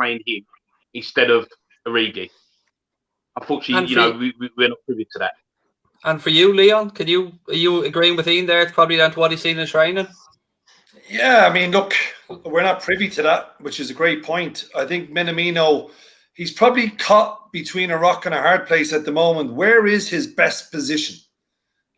playing him instead of Origi. Unfortunately, we're not privy to that. And for you, Leon, are you agreeing with Ian there? It's probably down to what he's seen in training. Yeah, I mean, look, we're not privy to that, which is a great point. I think Minamino, he's probably caught between a rock and a hard place at the moment. Where is his best position?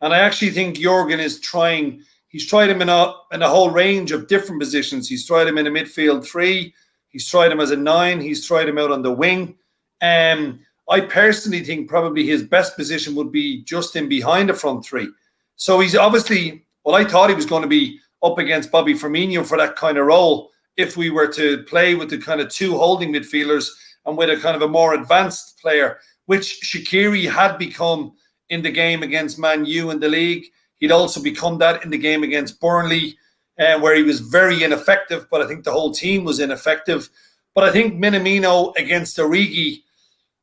And I actually think Jurgen is trying. He's tried him in a whole range of different positions. He's tried him in a midfield 3. He's tried him as a 9. He's tried him out on the wing. I personally think probably his best position would be just in behind the front 3. So he's obviously, well, I thought he was going to be up against Bobby Firmino for that kind of role if we were to play with the kind of 2 holding midfielders and with a kind of a more advanced player, which Shaqiri had become in the game against Man U in the league. He'd also become that in the game against Burnley, where he was very ineffective, but I think the whole team was ineffective. But I think Minamino against Origi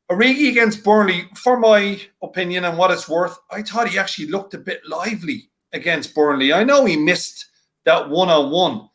against Burnley, for my opinion and what it's worth, I thought he actually looked a bit lively against Burnley. I know he missed that one-on-one,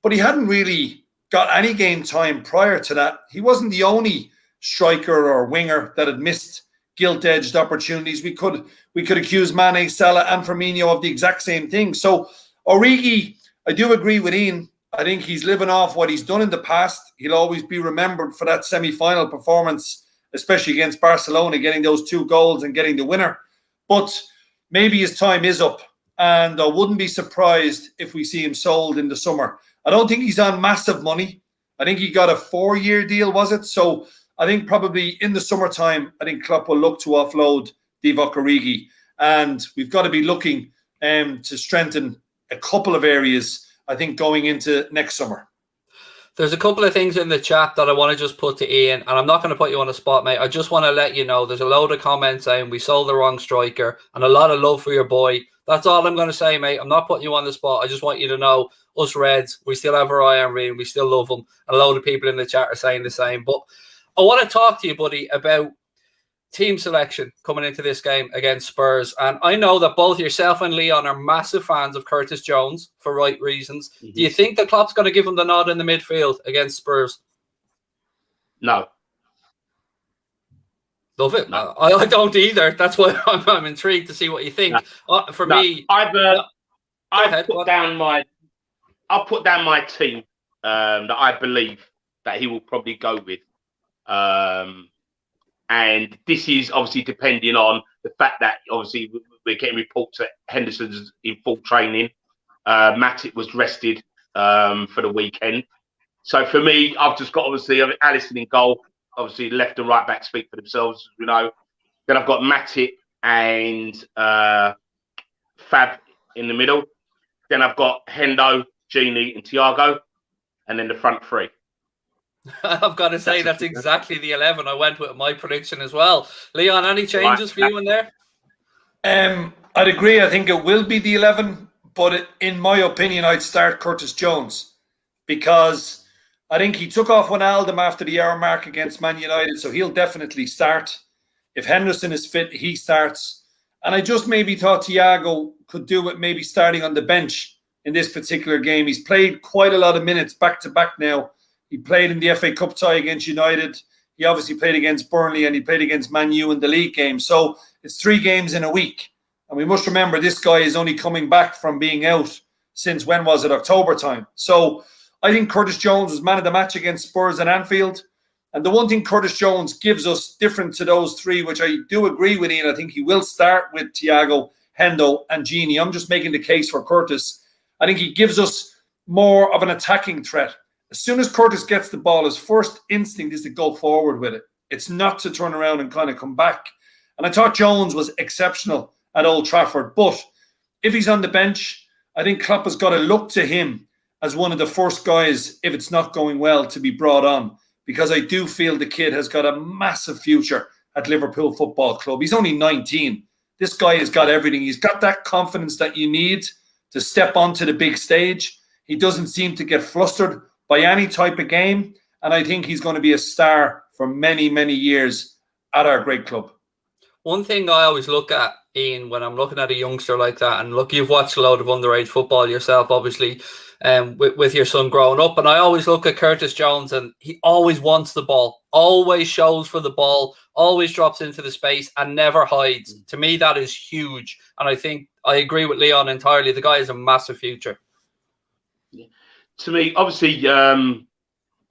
but he hadn't really got any game time prior to that. He wasn't the only striker or winger that had missed gilt-edged opportunities. We could accuse Mane, Salah and Firmino of the exact same thing. So Origi, I do agree with Ian. I think he's living off what he's done in the past. He'll always be remembered for that semi-final performance, especially against Barcelona, getting those 2 goals and getting the winner. But maybe his time is up, and I wouldn't be surprised if we see him sold in the summer. I don't think he's on massive money. I think he got a 4-year deal, was it? So I think probably in the summertime, I think Klopp will look to offload Divock Origi. And we've got to be looking to strengthen a couple of areas, I think, going into next summer. There's a couple of things in the chat that I want to just put to Ian, and I'm not going to put you on the spot, mate. I just want to let you know there's a load of comments saying we sold the wrong striker and a lot of love for your boy. That's all I'm going to say, mate. I'm not putting you on the spot. I just want you to know, us Reds, we still have our eye on Reed. We still love him. And a load of people in the chat are saying the same. But I want to talk to you, buddy, about team selection coming into this game against Spurs. And I know that both yourself and Leon are massive fans of Curtis Jones for right reasons. Mm-hmm. Do you think that Klopp's going to give him the nod in the midfield against Spurs? No. Love it. No. I don't either. That's why I'm intrigued to see what you think. No. For me, I'll put down my team that I believe that he will probably go with. And this is obviously depending on the fact that obviously we're getting reports that Henderson's in full training. Matip was rested for the weekend. So for me, I've just got obviously Alisson in goal. Obviously, left and right back speak for themselves, you know. Then I've got Matip and Fab in the middle. Then I've got Hendo, Gini, and Thiago, and then the front 3. I've got to say that's exactly the 11 I went with my prediction as well. Leon, any changes for you in there? I'd agree. I think it will be the 11, but in my opinion, I'd start Curtis Jones because I think he took off Wijnaldum after the hour mark against Man United, so he'll definitely start. If Henderson is fit, he starts. And I just maybe thought Thiago could do it maybe starting on the bench in this particular game. He's played quite a lot of minutes back-to-back now. He played in the FA Cup tie against United. He obviously played against Burnley and he played against Man U in the league game. So it's 3 games in a week. And we must remember this guy is only coming back from being out since, when was it, October time. So I think Curtis Jones was man of the match against Spurs at Anfield. And the one thing Curtis Jones gives us different to those 3, which I do agree with Ian, I think he will start with Thiago, Hendo and Gini. I'm just making the case for Curtis. I think he gives us more of an attacking threat. As soon as Curtis gets the ball, his first instinct is to go forward with it. It's not to turn around and kind of come back. And I thought Jones was exceptional at Old Trafford. But if he's on the bench, I think Klopp has got to look to him as one of the first guys, if it's not going well, to be brought on. Because I do feel the kid has got a massive future at Liverpool Football Club. He's only 19. This guy has got everything. He's got that confidence that you need to step onto the big stage. He doesn't seem to get flustered by any type of game, and I think he's going to be a star for many, many years at our great club. One thing I always look at, Ian, when I'm looking at a youngster like that, and look, you've watched a load of underage football yourself, obviously, with your son growing up, and I always look at Curtis Jones, and he always wants the ball, always shows for the ball, always drops into the space, and never hides. To me, that is huge, and I think I agree with Leon entirely. The guy has a massive future. Yeah. To me, obviously,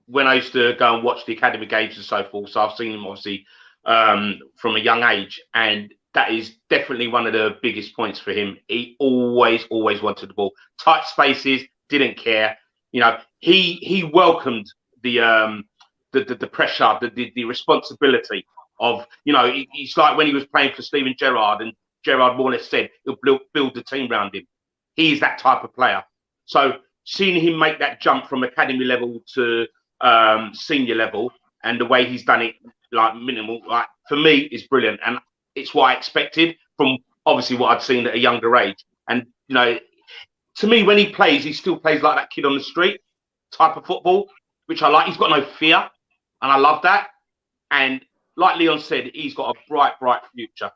when I used to go and watch the academy games and so forth, so I've seen him obviously from a young age, and that is definitely one of the biggest points for him. He always wanted the ball, tight spaces, didn't care. You know, he welcomed the pressure, the responsibility of, you know, it's like when he was playing for Steven Gerrard, and Gerrard more or less said he'll build the team around him. He is that type of player. So seeing him make that jump from academy level to senior level, and the way he's done it, like minimal, like for me, is brilliant, and it's what I expected from obviously what I'd seen at a younger age. And you know, to me, when he plays, he still plays like that kid on the street type of football, which I like. He's got no fear, and I love that. And like Leon said, he's got a bright future.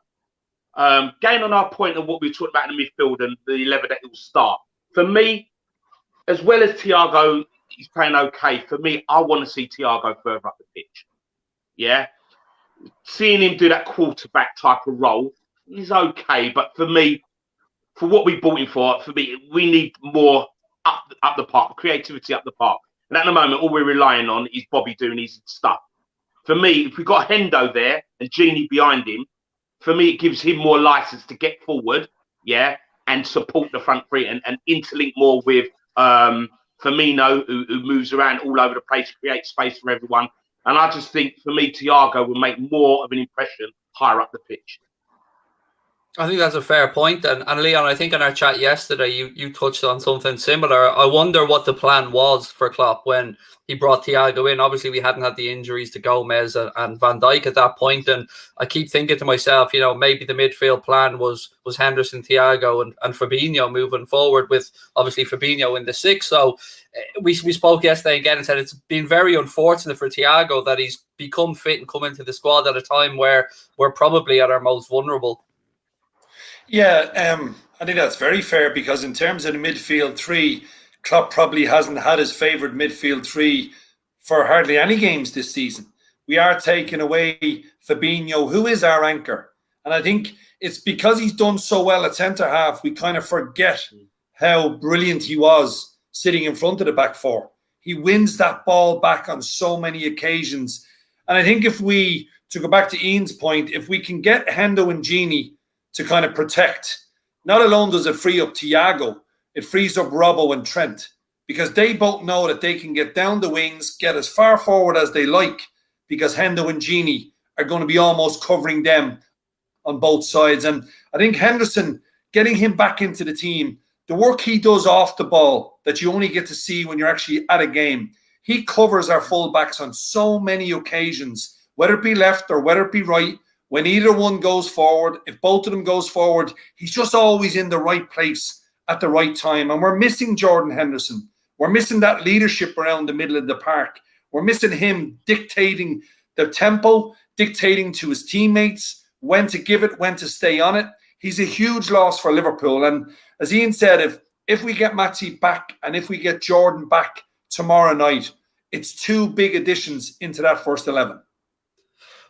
Going on our point of what we were talking about in the midfield and the 11 that it will start, for me, as well as Thiago, he's playing okay. For me, I want to see Thiago further up the pitch. Yeah. Seeing him do that quarterback type of role is okay. But for me, for what we bought him for me, we need more up the park, creativity up the park. And at the moment, all we're relying on is Bobby doing his stuff. For me, if we've got Hendo there and Genie behind him, for me, it gives him more license to get forward, yeah, and support the front three and interlink more with Firmino, who moves around all over the place, creates space for everyone. And I just think, for me, Thiago will make more of an impression higher up the pitch. I think that's a fair point. And Leon, I think in our chat yesterday, you touched on something similar. I wonder what the plan was for Klopp when he brought Thiago in. Obviously, we hadn't had the injuries to Gomez and Van Dijk at that point. And I keep thinking to myself, you know, maybe the midfield plan was Henderson, Thiago and Fabinho moving forward, with obviously Fabinho in the six. So we spoke yesterday again and said it's been very unfortunate for Thiago that he's become fit and come into the squad at a time where we're probably at our most vulnerable. Yeah, I think that's very fair, because in terms of the midfield three, Klopp probably hasn't had his favourite midfield three for hardly any games this season. We are taking away Fabinho, who is our anchor. And I think it's because he's done so well at centre-half, we kind of forget how brilliant he was sitting in front of the back four. He wins that ball back on so many occasions. And I think if we, to go back to Ian's point, if we can get Hendo and Genie to kind of protect, not alone does it free up Thiago, it frees up Robbo and Trent, because they both know that they can get down the wings, get as far forward as they like, because Hendo and Genie are going to be almost covering them on both sides. And I think Henderson, getting him back into the team, the work he does off the ball that you only get to see when you're actually at a game, he covers our fullbacks on so many occasions, whether it be left or whether it be right. When either one goes forward, if both of them goes forward, he's just always in the right place at the right time. And we're missing Jordan Henderson. We're missing that leadership around the middle of the park. We're missing him dictating the tempo, dictating to his teammates when to give it, when to stay on it. He's a huge loss for Liverpool. And as Ian said, if we get Matip back and if we get Jordan back tomorrow night, it's two big additions into that first 11.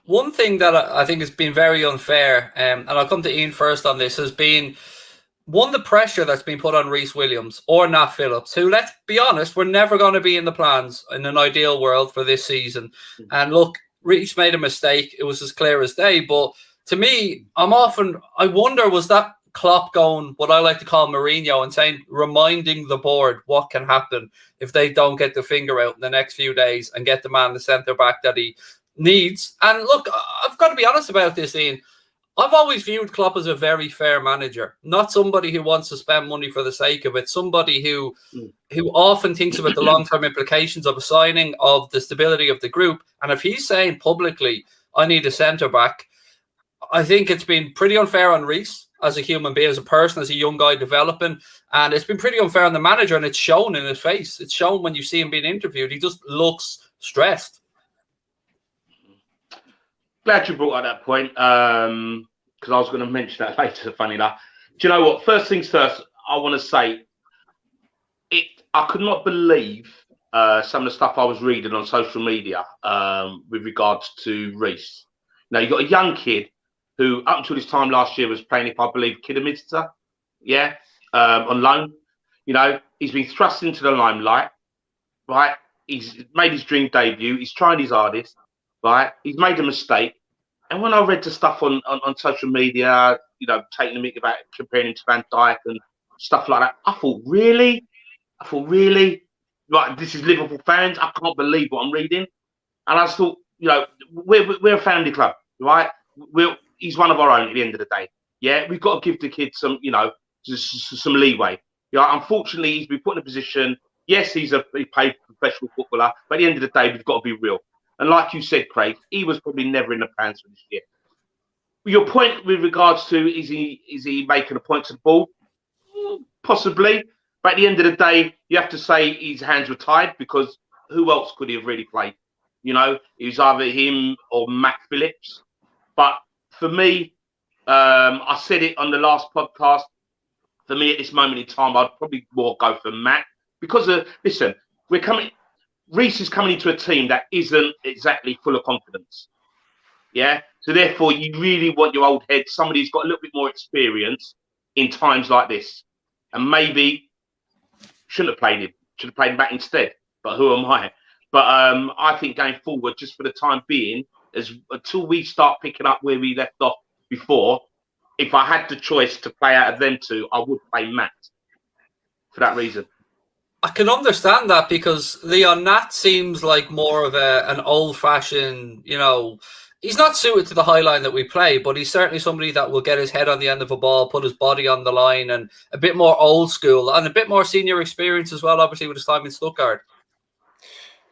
One thing that I think has been very unfair, and I'll come to Ian first on this, has been the pressure that's been put on Reece Williams or Nat Phillips, who, let's be honest, we're never going to be in the plans in an ideal world for this season. And look, Reece made a mistake. It was as clear as day. But to me, I wonder, was that Klopp going what I like to call Mourinho and saying, reminding the board what can happen if they don't get the finger out in the next few days and get the man, the centre-back that he needs. And look, I've got to be honest about this, Ian. I've always viewed Klopp as a very fair manager, not somebody who wants to spend money for the sake of it, somebody who often thinks about the long-term implications of a signing, of the stability of the group. And if he's saying publicly, I need a centre-back, I think it's been pretty unfair on Reece as a human being, as a person, as a young guy developing. And it's been pretty unfair on the manager, and it's shown in his face. It's shown when you see him being interviewed. He just looks stressed. Glad you brought up that point. because I was going to mention that later, funny enough. Do you know what? First things first, I want to say I could not believe some of the stuff I was reading on social media with regards to Reece. Now, you've got a young kid who, up until this time last year, was playing, if I believe, Kidderminster, on loan. You know, he's been thrust into the limelight, right? He's made his dream debut. He's tried his hardest, right? He's made a mistake. And when I read the stuff on social media, you know, taking the mick about comparing him to Van Dijk and stuff like that, I thought, really? Right, this is Liverpool fans. I can't believe what I'm reading. And I thought, you know, we're a family club, right? He's one of our own at the end of the day. Yeah, we've got to give the kid some, you know, some leeway. You know, unfortunately, he's been put in a position. Yes, he played professional footballer, but at the end of the day, we've got to be real. And like you said, Craig, he was probably never in the plans for this year. Your point with regards to is he making a point to the ball? Possibly. But at the end of the day, you have to say his hands were tied, because who else could he have really played? You know, it was either him or Matt Phillips. But for me, I said it on the last podcast, for me at this moment in time, I'd probably more go for Matt. Because, listen, Reece is coming into a team that isn't exactly full of confidence. Yeah? So therefore, you really want your old head, somebody who's got a little bit more experience in times like this. And maybe shouldn't have played him. Should have played him back instead. But who am I? But I think going forward, just for the time being, until we start picking up where we left off before, if I had the choice to play out of them two, I would play Matt for that reason. I can understand that, because Leon, Nat seems like more of an old-fashioned, you know, he's not suited to the high line that we play, but he's certainly somebody that will get his head on the end of a ball, put his body on the line, and a bit more old school and a bit more senior experience as well, obviously, with his time in Stuttgart.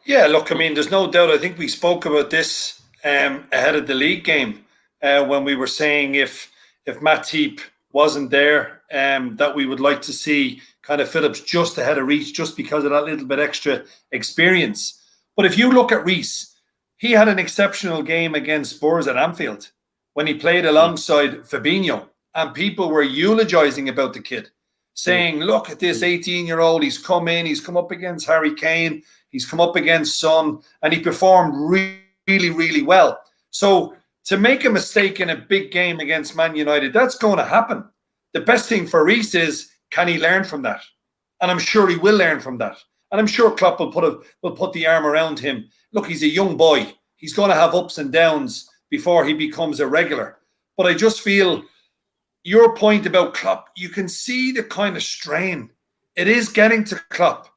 Yeah, look, I mean, there's no doubt. I think we spoke about this ahead of the league game when we were saying if Matip wasn't there, that we would like to see kind of Phillips just ahead of Reece, just because of that little bit extra experience. But if you look at Reece, he had an exceptional game against Spurs at Anfield when he played alongside Fabinho, and people were eulogizing about the kid, saying, look at this 18-year-old, he's come in, he's come up against Harry Kane, he's come up against Son, and he performed really, really well. So to make a mistake in a big game against Man United, that's going to happen. The best thing for Reece is, can he learn from that? And I'm sure he will learn from that. And I'm sure Klopp will put the arm around him. Look, he's a young boy. He's going to have ups and downs before he becomes a regular. But I just feel your point about Klopp, you can see the kind of strain. It is getting to Klopp.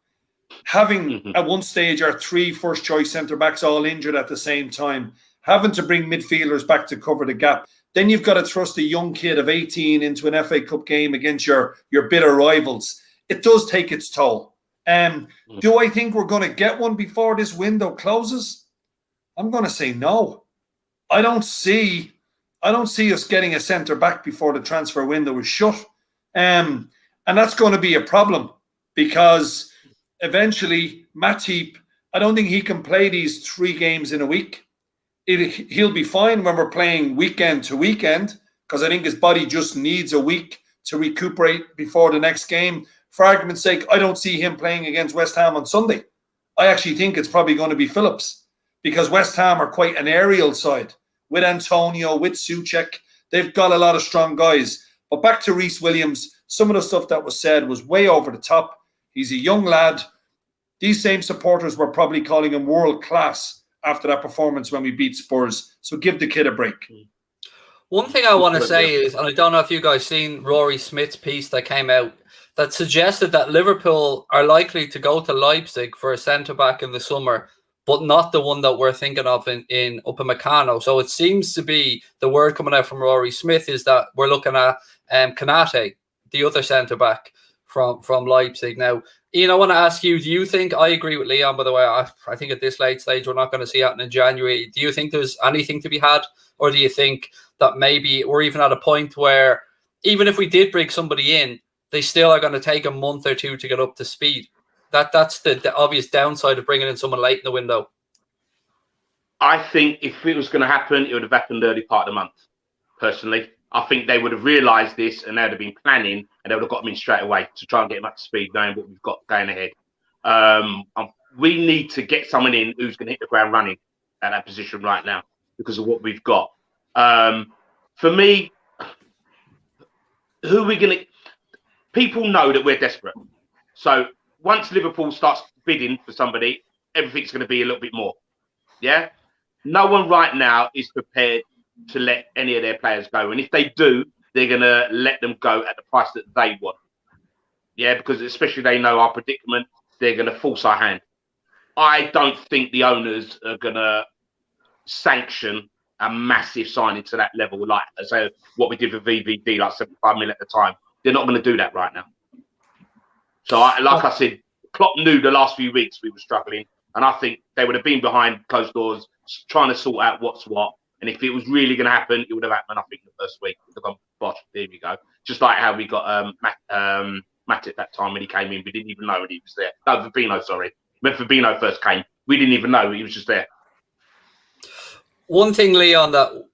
Having at one stage our 3 first-choice centre-backs all injured at the same time, having to bring midfielders back to cover the gap. Then you've got to thrust a young kid of 18 into an FA Cup game against your bitter rivals. It does take its toll. Do I think we're going to get one before this window closes? I'm going to say no. I don't see us getting a centre-back before the transfer window is shut. And that's going to be a problem, because eventually Matip, I don't think he can play these 3 games in a week. He'll be fine when we're playing weekend to weekend, because I think his body just needs a week to recuperate before the next game. For argument's sake, I don't see him playing against West Ham on Sunday. I actually think it's probably going to be Phillips, because West Ham are quite an aerial side with Antonio, with Souček. They've got a lot of strong guys. But back to Reece Williams, some of the stuff that was said was way over the top. He's a young lad. These same supporters were probably calling him world class after that performance when we beat Spurs. So give the kid a break. One thing I want to say is, and I don't know if you guys seen Rory Smith's piece that came out that suggested that Liverpool are likely to go to Leipzig for a centre-back in the summer, but not the one that we're thinking of in Upamecano. So it seems to be the word coming out from Rory Smith is that we're looking at Kanate, the other centre-back from Leipzig. Now, Ian, I want to ask you, do you think, I agree with Leon, by the way, I think at this late stage, we're not going to see it in January. Do you think there's anything to be had? Or do you think that maybe we're even at a point where even if we did bring somebody in, they still are going to take a month or 2 to get up to speed? That's the obvious downside of bringing in someone late in the window. I think if it was going to happen, it would have happened early part of the month, personally. I think they would have realised this and they'd have been planning and they would have got him in straight away to try and get him up to speed, knowing what we've got going ahead. We need to get someone in who's going to hit the ground running at that position right now because of what we've got. For me, who are we going to... People know that we're desperate. So once Liverpool starts bidding for somebody, everything's going to be a little bit more. Yeah? No one right now is prepared to let any of their players go. And if they do, they're going to let them go at the price that they want. Yeah, because especially they know our predicament, they're going to force our hand. I don't think the owners are going to sanction a massive signing to that level, like so what we did for VVD, like 75 million at the time. They're not going to do that right now. So, like I said, Klopp knew the last few weeks we were struggling, and I think they would have been behind closed doors trying to sort out what's what. And if it was really going to happen, it would have happened, I think, the first week. We'd have gone, bosh, there we go. Just like how we got Matt at that time when he came in. We didn't even know when he was there. No, Fabinho, sorry. When Fabinho first came, we didn't even know he was just there. One thing, Leon, that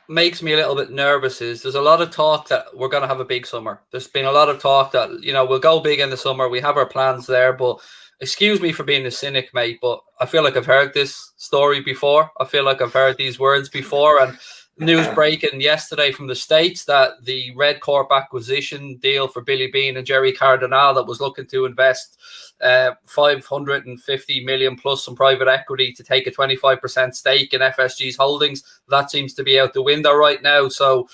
makes me a little bit nervous is there's a lot of talk that we're going to have a big summer. There's been a lot of talk that, we'll go big in the summer. We have our plans there, but excuse me for being a cynic, mate, but I feel like I've heard this story before. I feel like I've heard these words before. And news breaking yesterday from the States that the Red Corp acquisition deal for Billy Bean and Jerry Cardinal that was looking to invest 550 million plus some private equity to take a 25% stake in FSG's holdings. That seems to be out the window right now. So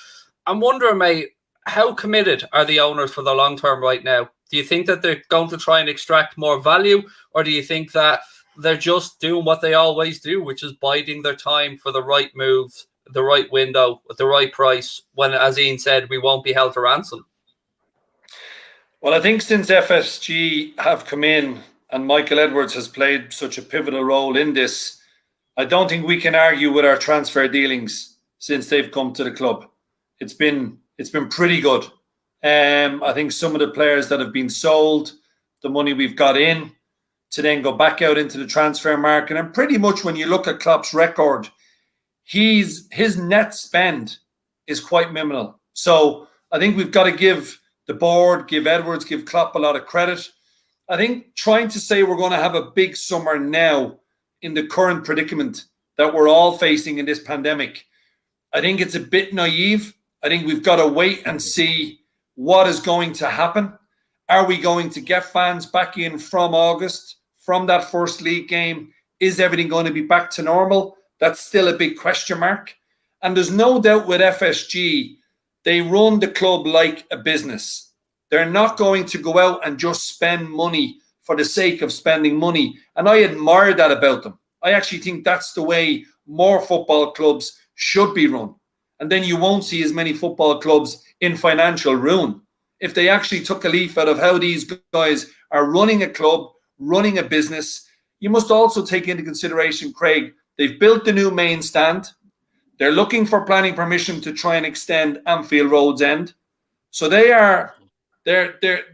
I'm wondering, mate, how committed are the owners for the long term right now? Do you think that they're going to try and extract more value, or do you think that they're just doing what they always do, which is biding their time for the right moves, the right window, at the right price, when, as Ian said, we won't be held to ransom? Well, I think since FSG have come in and Michael Edwards has played such a pivotal role in this, I don't think we can argue with our transfer dealings since they've come to the club. It's been pretty good. I think some of the players that have been sold, the money we've got in to then go back out into the transfer market, and pretty much when you look at Klopp's record, his net spend is quite minimal. So I think we've got to give the board, give Edwards, give Klopp a lot of credit. I think trying to say we're going to have a big summer now in the current predicament that we're all facing in this pandemic, I think it's a bit naive. I think we've got to wait and see what is going to happen. Are we going to get fans back in from August, from that first league game? Is everything going to be back to normal? That's still a big question mark. And there's no doubt with FSG, they run the club like a business. They're not going to go out and just spend money for the sake of spending money. And I admire that about them. I actually think that's the way more football clubs should be run. And then you won't see as many football clubs in financial ruin. If they actually took a leaf out of how these guys are running a club, running a business, you must also take into consideration, Craig, they've built the new main stand. They're looking for planning permission to try and extend Anfield Road's end. So they're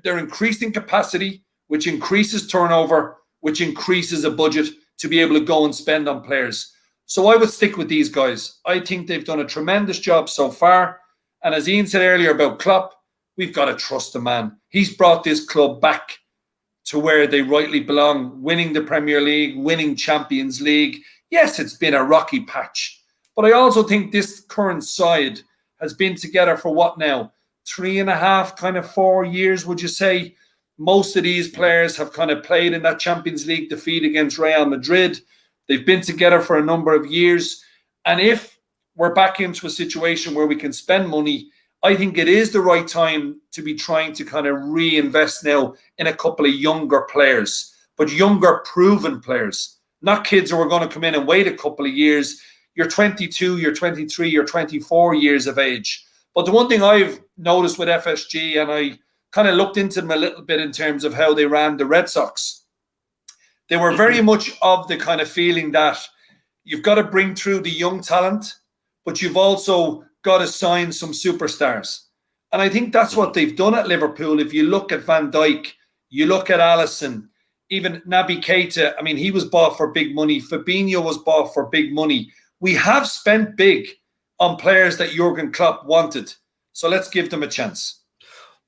increasing capacity, which increases turnover, which increases a budget to be able to go and spend on players. So I would stick with these guys. I think they've done a tremendous job so far. And as Ian said earlier about Klopp, we've got to trust the man. He's brought this club back to where they rightly belong, winning the Premier League, winning Champions League. Yes, it's been a rocky patch. But I also think this current side has been together for what now? 3.5, kind of 4 years, would you say? Most of these players have kind of played in that Champions League defeat against Real Madrid. They've been together for a number of years. And if we're back into a situation where we can spend money, I think it is the right time to be trying to kind of reinvest now in a couple of younger players, but younger proven players, not kids who are going to come in and wait a couple of years. You're 22, you're 23, you're 24 years of age. But the one thing I've noticed with FSG, and I kind of looked into them a little bit in terms of how they ran the Red Sox, they were very much of the kind of feeling that you've got to bring through the young talent, but you've also got to sign some superstars. And I think that's what they've done at Liverpool. If you look at Van Dijk, you look at Alisson, even Naby Keita, I mean, he was bought for big money. Fabinho was bought for big money. We have spent big on players that Jurgen Klopp wanted. So let's give them a chance.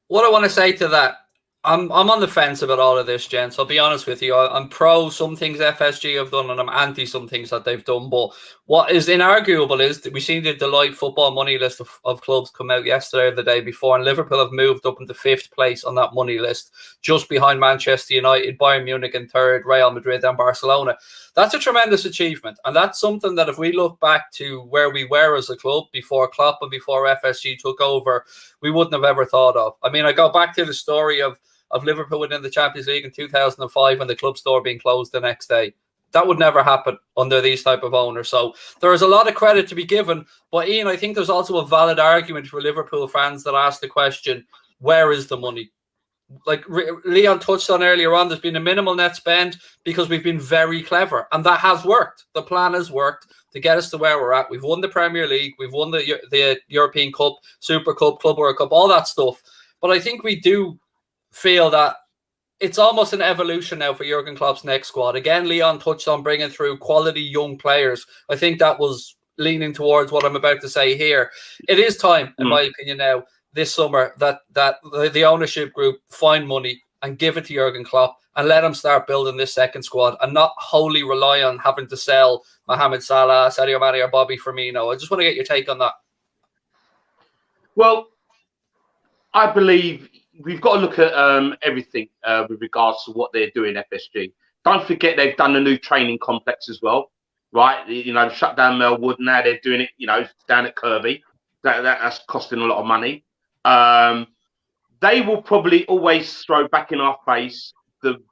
What I want to say to that, I'm on the fence about all of this, gents. I'll be honest with you. I'm pro some things FSG have done, and I'm anti some things that they've done. But what is inarguable is that we've seen the Deloitte football money list of clubs come out yesterday or the day before, and Liverpool have moved up into 5th place on that money list, just behind Manchester United, Bayern Munich in 3rd, Real Madrid and Barcelona. That's a tremendous achievement, and that's something that if we look back to where we were as a club before Klopp and before FSG took over, we wouldn't have ever thought of. I mean, I go back to the story of Liverpool winning the Champions League in 2005 and the club store being closed the next day. That would never happen under these type of owners. So there is a lot of credit to be given. But Ian, I think there's also a valid argument for Liverpool fans that ask the question, where is the money? Like Leon touched on earlier on, there's been a minimal net spend because we've been very clever. And that has worked. The plan has worked to get us to where we're at. We've won the Premier League. We've won the European Cup, Super Cup, Club World Cup, all that stuff. But I think we do feel that it's almost an evolution now for Jurgen Klopp's next squad. Again, Leon touched on bringing through quality young players. I think that was leaning towards what I'm about to say here. It is time, in my opinion now, this summer, that the ownership group find money and give it to Jurgen Klopp and let him start building this second squad and not wholly rely on having to sell Mohamed Salah, Sadio Mane or Bobby Firmino. I just want to get your take on that. Well, I believe we've got to look at everything with regards to what they're doing, FSG. Don't forget they've done a new training complex as well, right? You know, shut down Melwood. Now they're doing it, you know, down at Kirby. That's costing a lot of money. They will probably always throw back in our face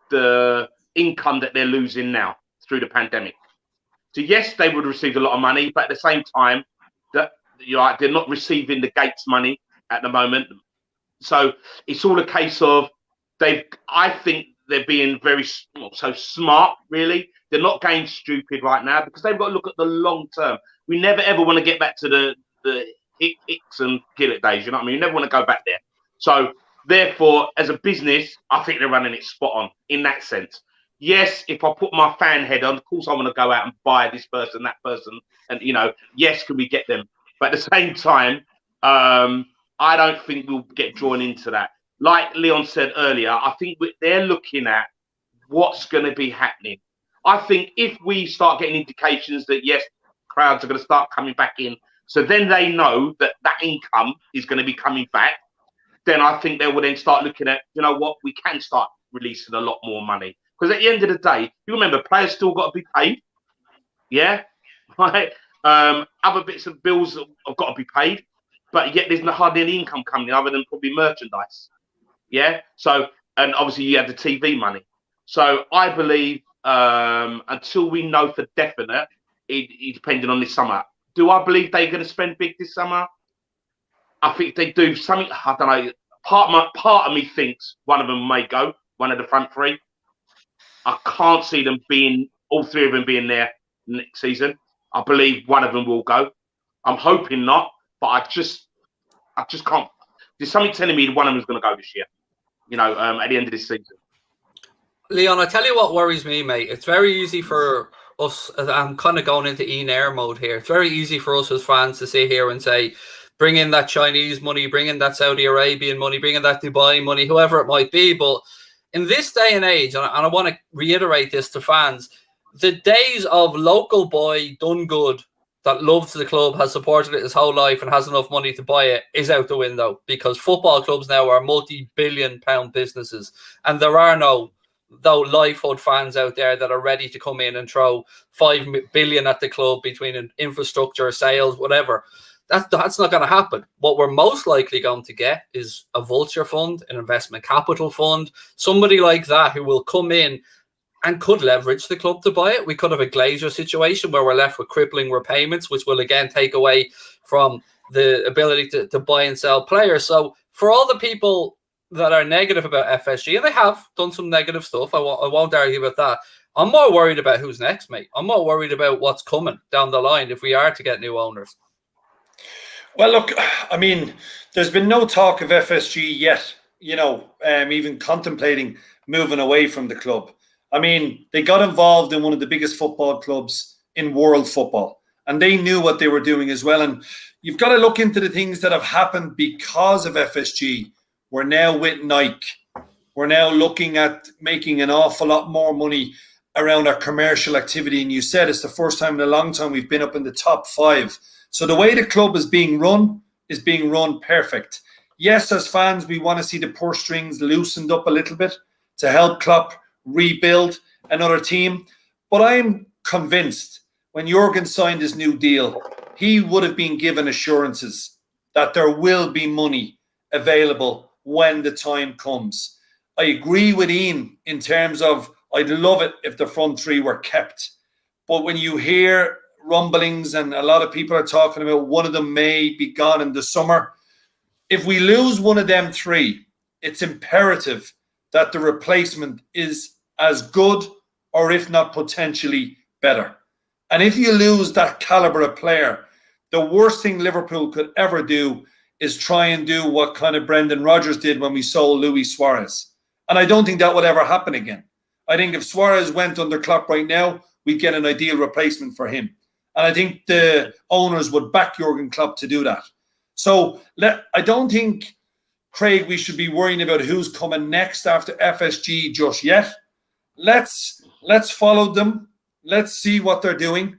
the income that they're losing now through the pandemic. So yes, they would receive a lot of money, but at the same time, that they're not receiving the Gates money at the moment. So it's all a case of I think they're being very so smart, really. They're not going stupid right now because they've got to look at the long term. We never ever want to get back to the Hicks and Gillett days, you know what I mean? You never want to go back there. So therefore, as a business, I think they're running it spot on in that sense. Yes, if I put my fan head on, of course I want to go out and buy this person, that person, and yes, can we get them? But at the same time, I don't think we'll get drawn into that. Like Leon said earlier, I think they're looking at what's going to be happening. I think if we start getting indications that, yes, crowds are going to start coming back in, so then they know that income is going to be coming back, then I think they will then start looking at, you know what, we can start releasing a lot more money. Because at the end of the day, you remember, players still got to be paid. Yeah? Right? Other bits of bills have got to be paid. But yet there's hardly any income coming in other than probably merchandise. Yeah. So, and obviously you have the TV money. So I believe until we know for definite, it depending on this summer. Do I believe they're going to spend big this summer? I think they do something. I don't know. Part of me thinks one of them may go, one of the front three. I can't see them all three of them being there next season. I believe one of them will go. I'm hoping not. But I just can't. There's something telling me one of them is going to go this year, at the end of this season. Leon, I tell you what worries me, mate. It's very easy for us. I'm kind of going into Ian Air mode here. It's very easy for us as fans to sit here and say, bring in that Chinese money, bring in that Saudi Arabian money, bring in that Dubai money, whoever it might be. But in this day and age, and I want to reiterate this to fans, the days of local boy done good that loves the club, has supported it his whole life and has enough money to buy it is out the window, because football clubs now are multi-billion-pound businesses, and there are no live-hood fans out there that are ready to come in and throw 5 billion at the club between infrastructure, sales, whatever. That's not going to happen. What we're most likely going to get is a vulture fund, an investment capital fund, somebody like that who will come in and could leverage the club to buy it. We could have a Glazer situation where we're left with crippling repayments, which will again take away from the ability to buy and sell players. So for all the people that are negative about FSG, and they have done some negative stuff, I won't argue about that. I'm more worried about who's next, mate. I'm more worried about what's coming down the line if we are to get new owners. Well, look, I mean, there's been no talk of FSG yet, even contemplating moving away from the club. I mean, they got involved in one of the biggest football clubs in world football. and they knew what they were doing as well. And you've got to look into the things that have happened because of FSG. We're now with Nike. We're now looking at making an awful lot more money around our commercial activity. And you said it's the first time in a long time we've been up in the top 5. So the way the club is being run perfect. Yes, as fans, we want to see the purse strings loosened up a little bit to help Klopp rebuild another team. But I'm convinced when Jurgen signed his new deal, he would have been given assurances that there will be money available when the time comes. I agree with Ian in terms of I'd love it if the front 3 were kept. But when you hear rumblings and a lot of people are talking about one of them may be gone in the summer, if we lose one of them 3, it's imperative that the replacement is as good or if not potentially better. And if you lose that caliber of player, the worst thing Liverpool could ever do is try and do what kind of Brendan Rodgers did when we sold Luis Suarez. And I don't think that will ever happen again. I think if Suarez went under Klopp right now, we'd get an ideal replacement for him. And I think the owners would back Jurgen Klopp to do that. So I don't think, Craig, we should be worrying about who's coming next after FSG just yet. Let's follow them. Let's see what they're doing.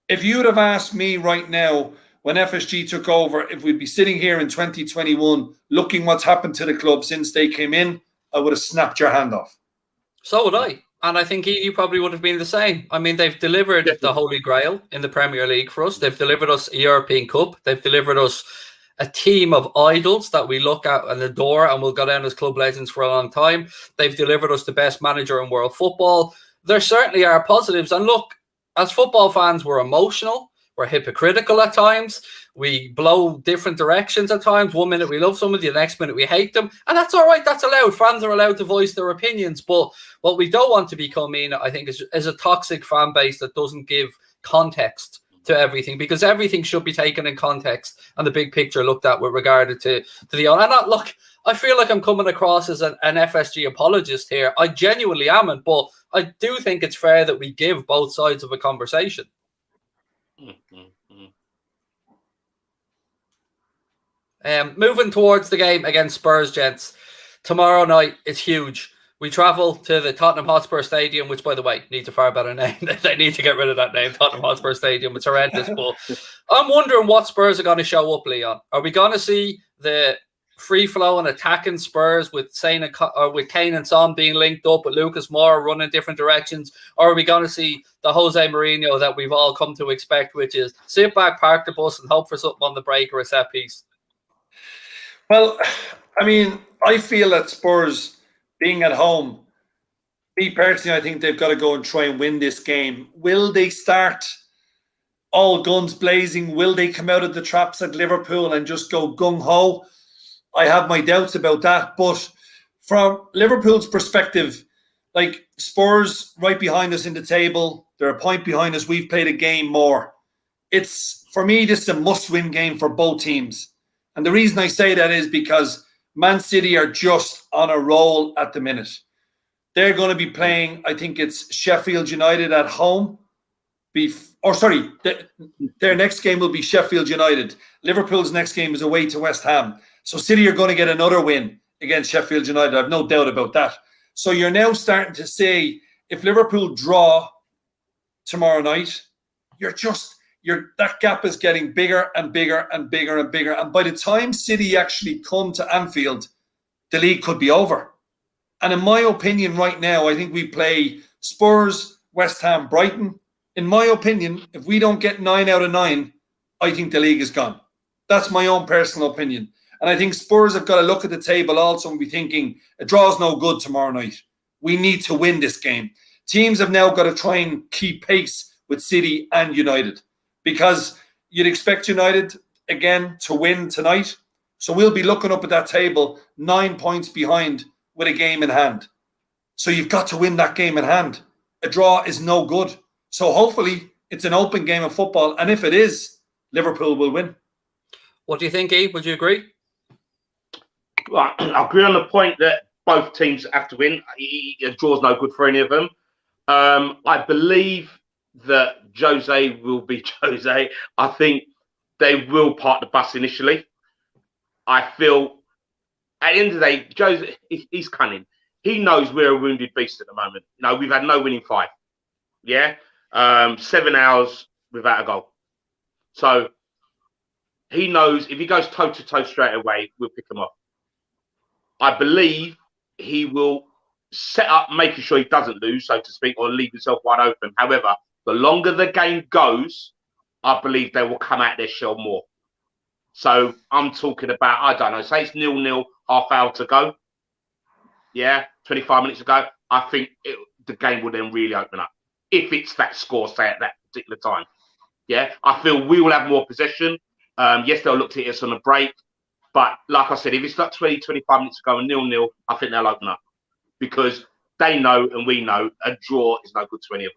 If you would have asked me right now when FSG took over, if we'd be sitting here in 2021 looking what's happened to the club since they came in, I would have snapped your hand off. So would I. And I think you probably would have been the same. I mean, they've delivered the Holy Grail in the Premier League for us. They've delivered us a European Cup. They've delivered us a team of idols that we look at and adore and will go down as club legends for a long time. They've delivered us the best manager in world football. There certainly are positives. And look, as football fans, we're emotional. We're hypocritical at times. We blow different directions at times. 1 minute we love somebody, the next minute we hate them. And that's all right. That's allowed. Fans are allowed to voice their opinions. But what we don't want to become, I think, is a toxic fan base that doesn't give context to everything, because everything should be taken in context and the big picture looked at with regard to the owner. And look, I feel like I'm coming across as an FSG apologist here. I genuinely am, but I do think it's fair that we give both sides of a conversation. Moving towards the game against Spurs, gents. Tomorrow night is huge. We travel to the Tottenham Hotspur Stadium, which, by the way, needs a far better name. They need to get rid of that name, Tottenham Hotspur Stadium. It's horrendous. But I'm wondering what Spurs are going to show up, Leon. Are we going to see the free-flowing attacking Spurs with Kane and Son being linked up with Lucas Moura running different directions? Or are we going to see the Jose Mourinho that we've all come to expect, which is sit back, park the bus, and hope for something on the break or a set piece? Well, I mean, I feel that Spurs being at home, me personally, I think they've got to go and try and win this game. Will they start all guns blazing? Will they come out of the traps at Liverpool and just go gung-ho? I have my doubts about that. But from Liverpool's perspective, like Spurs right behind us in the table, they're a point behind us. We've played a game more. For me, this is a must-win game for both teams. And the reason I say that is because Man City are just on a roll at the minute. They're going to be playing, I think it's Sheffield United at home. Their next game will be Sheffield United. Liverpool's next game is away to West Ham. So City are going to get another win against Sheffield United. I have no doubt about that. So you're now starting to say, if Liverpool draw tomorrow night, that gap is getting bigger and bigger and bigger and bigger. And by the time City actually come to Anfield, the league could be over. And in my opinion right now, I think we play Spurs, West Ham, Brighton. In my opinion, if we don't get 9 out of 9, I think the league is gone. That's my own personal opinion. And I think Spurs have got to look at the table also and be thinking, a draw's no good tomorrow night. We need to win this game. Teams have now got to try and keep pace with City and United, because you'd expect United, again, to win tonight. So we'll be looking up at that table 9 points behind with a game in hand. So you've got to win that game in hand. A draw is no good. So hopefully it's an open game of football. And if it is, Liverpool will win. What do you think, Eve? Would you agree? Well, I agree on the point that both teams have to win. A draw's no good for any of them. I believe that Jose will be Jose. I think they will park the bus initially. I feel at the end of the day, Jose, he's cunning. He knows we're a wounded beast at the moment. We've had no winning 5. Yeah. 7 hours without a goal. So he knows if he goes toe to toe straight away, we'll pick him up. I believe he will set up making sure he doesn't lose, so to speak, or leave himself wide open. However, the longer the game goes, I believe they will come out their shell more. So I'm talking about, I don't know, say it's 0-0, half hour to go. Yeah, 25 minutes to go. I think the game will then really open up. If it's that score, say, at that particular time. Yeah, I feel we will have more possession. Yes, they'll look to hit us on a break. But like I said, if it's like 20, 25 minutes to go and 0-0, I think they'll open up. Because they know and we know a draw is no good to any of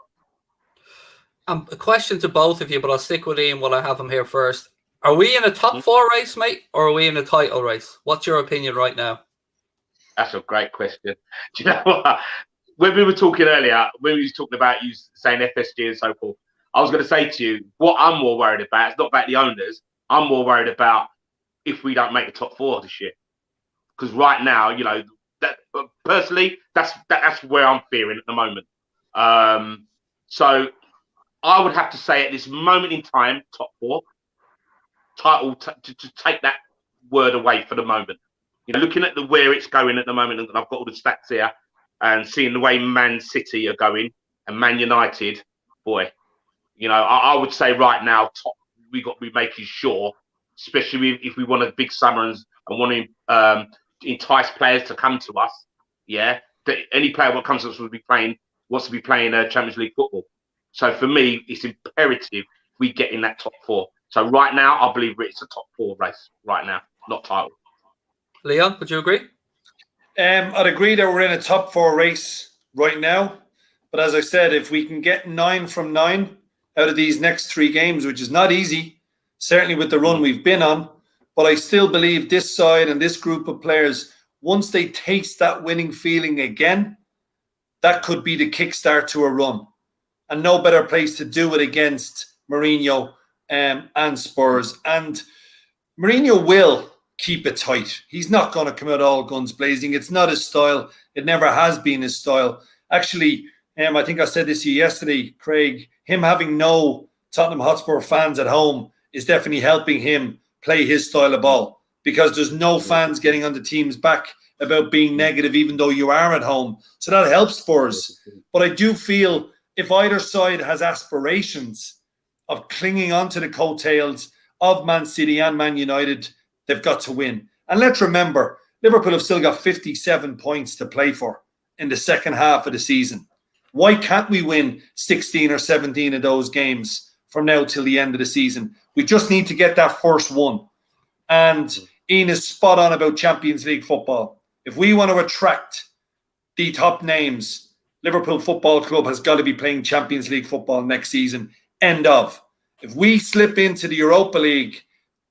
them. A question to both of you, but I'll stick with Ian while I have him here first. Are we in a top 4 race, mate, or are we in a title race? What's your opinion right now? That's a great question. Do you know what? When we were talking earlier, when we were talking about you saying FSG and so forth, I was going to say to you, what I'm more worried about, it's not about the owners. I'm more worried about if we don't make the top 4 this year. Because right now, that personally, that's where I'm fearing at the moment. So I would have to say at this moment in time, top 4 title to take that word away for the moment. Looking at where it's going at the moment, and I've got all the stats here, and seeing the way Man City are going and Man United, boy, I would say right now, we got to be making sure, especially if we want a big summer and want to entice players to come to us. Yeah, that any player what comes to us wants to be playing Champions League football. So for me, it's imperative we get in that top 4. So right now, I believe it's a top 4 race right now, not title. Leon, would you agree? I'd agree that we're in a top 4 race right now. But as I said, if we can get 9 from 9 out of these next 3 games, which is not easy, certainly with the run we've been on, but I still believe this side and this group of players, once they taste that winning feeling again, that could be the kickstart to a run. And no better place to do it against Mourinho and Spurs. And Mourinho will keep it tight. He's not going to come out all guns blazing. It's not his style. It never has been his style. Actually, I think I said this to you yesterday, Craig, him having no Tottenham Hotspur fans at home is definitely helping him play his style of ball, because there's no fans getting on the team's back about being negative, even though you are at home. So that helps Spurs. But I do feel if either side has aspirations of clinging onto the coattails of Man City and Man United, they've got to win. And let's remember, Liverpool have still got 57 points to play for in the second half of the season. Why can't we win 16 or 17 of those games from now till the end of the season? We just need to get that first one. And Ian is spot on about Champions League football. If we want to attract the top names, Liverpool Football Club has got to be playing Champions League football next season. End of. If we slip into the Europa League,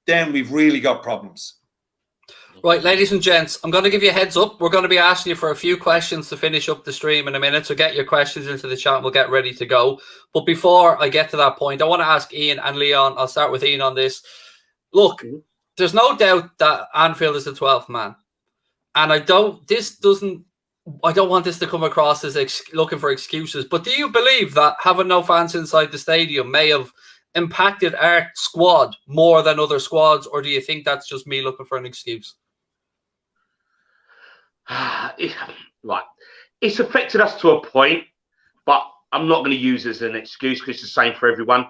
then we've really got problems. Right, ladies and gents, I'm going to give you a heads up. We're going to be asking you for a few questions to finish up the stream in a minute. So get your questions into the chat and we'll get ready to go. But before I get to that point, I want to ask Ian and Leon. I'll start with Ian on this. Look, there's no doubt that Anfield is the 12th man. And I don't want this to come across as looking for excuses. But do you believe that having no fans inside the stadium may have impacted our squad more than other squads? Or do you think that's just me looking for an excuse? Right, it's affected us to a point, but I'm not going to use it as an excuse because it's the same for everyone.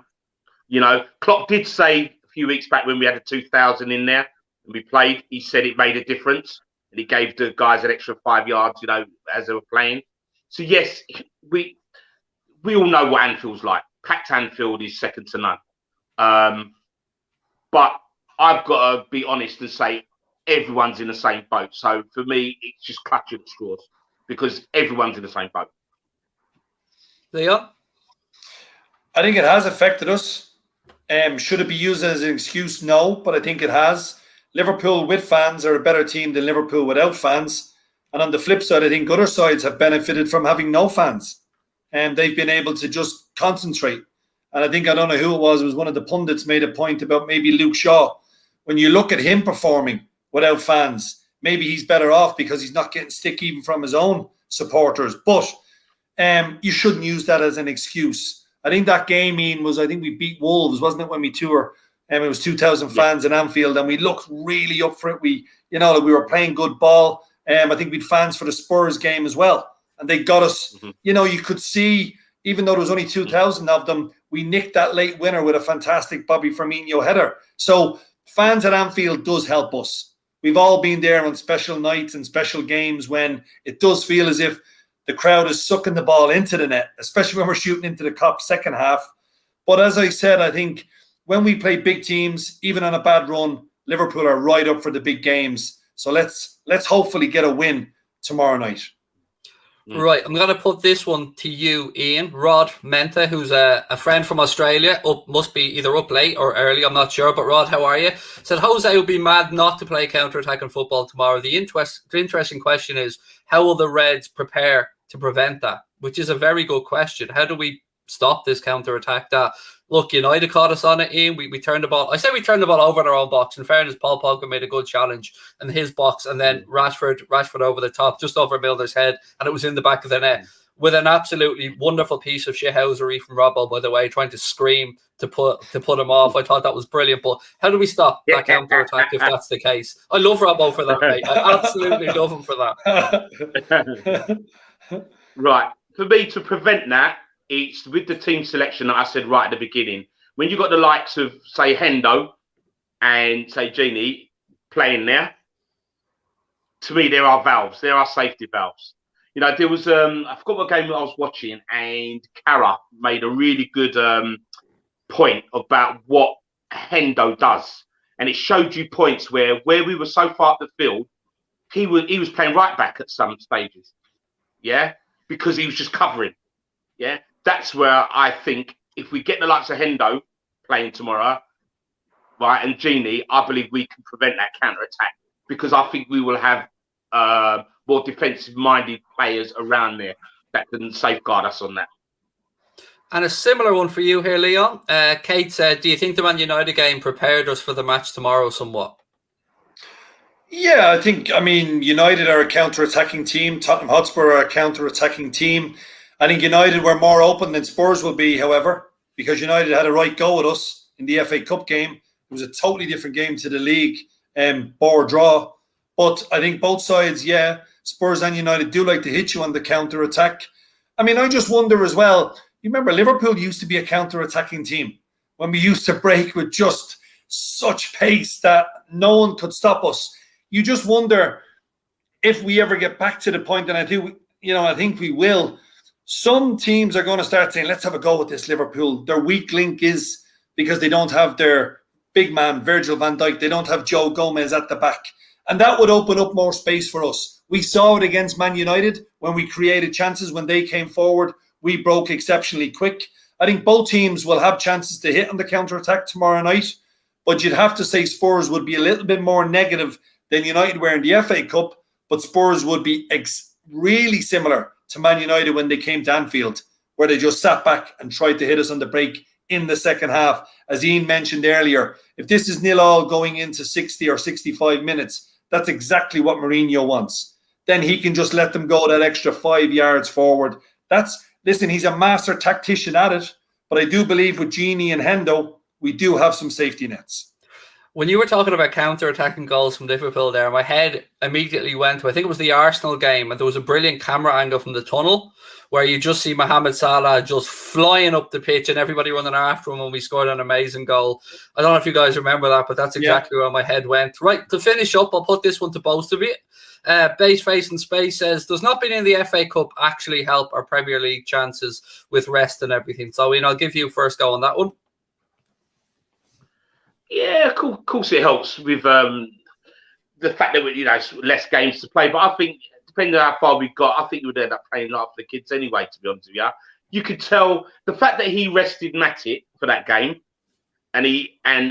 Klopp did say a few weeks back when we had the 2,000 in there and we played, he said it made a difference and he gave the guys an extra 5 yards, as they were playing. So yes, we all know what Anfield's like. Packed Anfield is second to none. But I've got to be honest and say, everyone's in the same boat. So for me, it's just clutching at straws because everyone's in the same boat. Leon? I think it has affected us. Should it be used as an excuse? No, but I think it has. Liverpool with fans are a better team than Liverpool without fans. And on the flip side, I think other sides have benefited from having no fans. and they've been able to just concentrate. And I don't know who it was one of the pundits made a point about maybe Luke Shaw. When you look at him performing without fans, maybe he's better off because he's not getting stick even from his own supporters. But you shouldn't use that as an excuse. I think that game, Ian, was, I think we beat Wolves, wasn't it, when we tour? It was 2,000 fans in Anfield, and we looked really up for it. We were playing good ball. I think we'd fans for the Spurs game as well, and they got us. Mm-hmm. You could see, even though there was only 2,000 of them, we nicked that late winner with a fantastic Bobby Firmino header. So fans at Anfield does help us. We've all been there on special nights and special games when it does feel as if the crowd is sucking the ball into the net, especially when we're shooting into the Kop second half. But as I said, I think when we play big teams, even on a bad run, Liverpool are right up for the big games. So let's hopefully get a win tomorrow night. Right, I'm going to put this one to you, Ian. Rod Menta, who's a friend from Australia, must be either up late or early, I'm not sure. But Rod, how are you? Said Jose would be mad not to play counter-attacking football tomorrow. The interesting question is, how will the Reds prepare to prevent that? Which is a very good question. How do we stop this counter-attack that... Look, United caught us on it, Ian. We turned the ball. I say we turned the ball over in our own box. In fairness, Paul Pogba made a good challenge in his box, and then Rashford over the top, just over Milner's head, and it was in the back of the net with an absolutely wonderful piece of shithousery from Robbo, by the way, trying to scream to put him off. I thought that was brilliant. But how do we stop that counter attack if that's the case? I love Robbo for that, mate. I absolutely love him for that. Right, for me to prevent that. It's with the team selection that I said right at the beginning. When you've got the likes of, say, Hendo and, say, Genie playing there, to me, there are valves. There are safety valves. There was, I forgot what game I was watching, and Kara made a really good point about what Hendo does. And it showed you points where we were so far up the field, he was playing right back at some stages. Yeah? Because he was just covering. Yeah? That's where I think if we get the likes of Hendo playing tomorrow, right, and Genie, I believe we can prevent that counter-attack, because I think we will have more defensive-minded players around there that can safeguard us on that. And a similar one for you here, Leon. Kate said, do you think the Man United game prepared us for the match tomorrow somewhat? Yeah, I mean, United are a counter-attacking team. Tottenham Hotspur are a counter-attacking team. I think United were more open than Spurs will be, however, because United had a right go at us in the FA Cup game. It was a totally different game to the league, or draw. But I think both sides, Spurs and United do like to hit you on the counter-attack. I mean, I just wonder as well, you remember Liverpool used to be a counter-attacking team when we used to break with just such pace that no one could stop us. You just wonder if we ever get back to the point, and I think we will. Some teams are going to start saying, let's have a go with this Liverpool. Their weak link is because they don't have their big man, Virgil van Dijk. They don't have Joe Gomez at the back. And that would open up more space for us. We saw it against Man United when we created chances. When they came forward, we broke exceptionally quick. I think both teams will have chances to hit on the counter-attack tomorrow night. But you'd have to say Spurs would be a little bit more negative than United were in the FA Cup. But Spurs would be really similar to Man United when they came to Anfield, where they just sat back and tried to hit us on the break in the second half. As Ian mentioned earlier, if this is 0-0 going into 60 or 65 minutes, that's exactly what Mourinho wants. Then he can just let them go that extra 5 yards forward. Listen, he's a master tactician at it, but I do believe with Genie and Hendo, we do have some safety nets. When you were talking about counter-attacking goals from Liverpool there, my head immediately went to, I think it was the Arsenal game, and there was a brilliant camera angle from the tunnel where you just see Mohamed Salah just flying up the pitch and everybody running after him when we scored an amazing goal. I don't know if you guys remember that, but that's exactly where my head went. Right, to finish up, I'll put this one to both of you. Base Face in Space says, does not being in the FA Cup actually help our Premier League chances with rest and everything? So, I'll give you first go on that one. Yeah, of course it helps with the fact that we, less games to play. But I think, depending on how far we got, I think you would end up playing a lot for the kids anyway, to be honest with you. You could tell the fact that he rested Matip for that game, and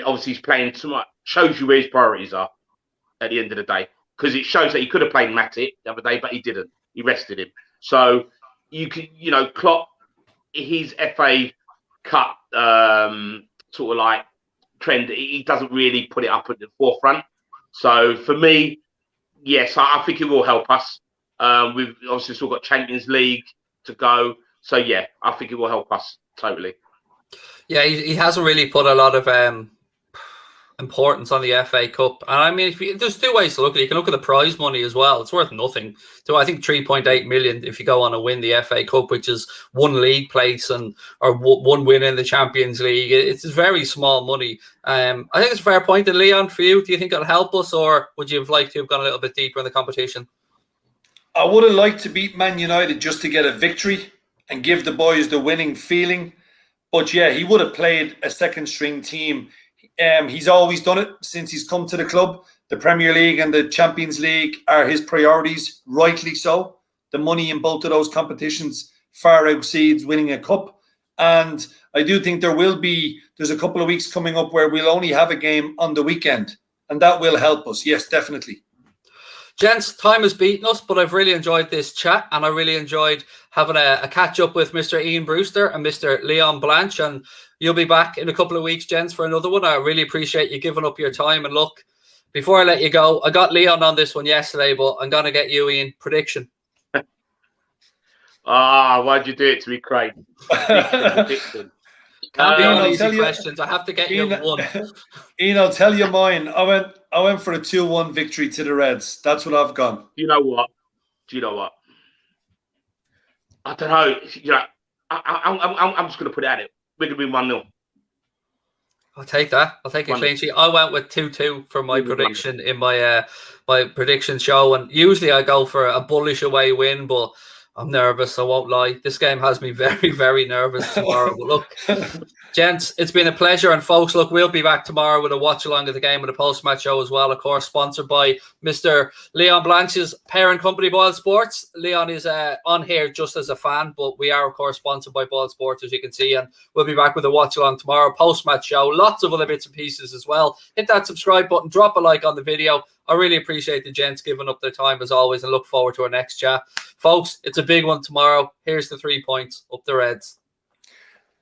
obviously he's playing too much, shows you where his priorities are at the end of the day. Because it shows that he could have played Matip the other day, but he didn't. He rested him. So you could, Klopp his FA Cup sort of like trend, he doesn't really put it up at the forefront. So for me, yes, I think it will help us. We've obviously still got Champions League to go. So yeah, I think it will help us totally. Yeah, he hasn't really put a lot of importance on the FA Cup. And I mean, there's two ways to look at it. You can look at the prize money as well. It's worth nothing. So I think 3.8 million if you go on and win the FA Cup, which is one league place or one win in the Champions League. It's very small money. I think it's a fair point. And Leon, for you, do you think it'll help us, or would you have liked to have gone a little bit deeper in the competition? I would have liked to beat Man United just to get a victory and give the boys the winning feeling. But yeah, he would have played a second string team. He's always done it since he's come to the club. The Premier League and the Champions League are his priorities, rightly so. The money in both of those competitions far exceeds winning a cup. And I do think there's a couple of weeks coming up where we'll only have a game on the weekend. And that will help us. Yes, definitely. Gents, time has beaten us, but I've really enjoyed this chat, and I really enjoyed having a catch up with Mr. Ian Brewster and Mr. Leon Blanche. And you'll be back in a couple of weeks, gents, for another one. I really appreciate you giving up your time. And look, before I let you go, I got Leon on this one yesterday, but I'm going to get you, Ian. Prediction. Why'd you do it to me, Craig? Prediction. Can't be all easy questions. I have to get you one. Ian, I'll tell you mine. I went for a 2-1 victory to the Reds. That's what I've gone. Do you know what? I don't know. You know, I'm just going to put it at it. We're going to be 1-0. I'll take that. I'll take a clean sheet. I went with 2-2 for my prediction in my my prediction show. And usually I go for a bullish away win, but I'm nervous, I won't lie. This game has me very, very nervous tomorrow. But look, gents, it's been a pleasure. And folks, look, we'll be back tomorrow with a watch-along of the game with a post-match show as well, of course, sponsored by Mr. Leon Blanche's parent company, Ball Sports. Leon is on here just as a fan, but we are, of course, sponsored by Ball Sports, as you can see. And we'll be back with a watch-along tomorrow, post-match show. Lots of other bits and pieces as well. Hit that subscribe button, drop a like on the video. I really appreciate the gents giving up their time as always, and look forward to our next chat. Folks, it's a big one tomorrow. Here's the 3 points. Up the Reds.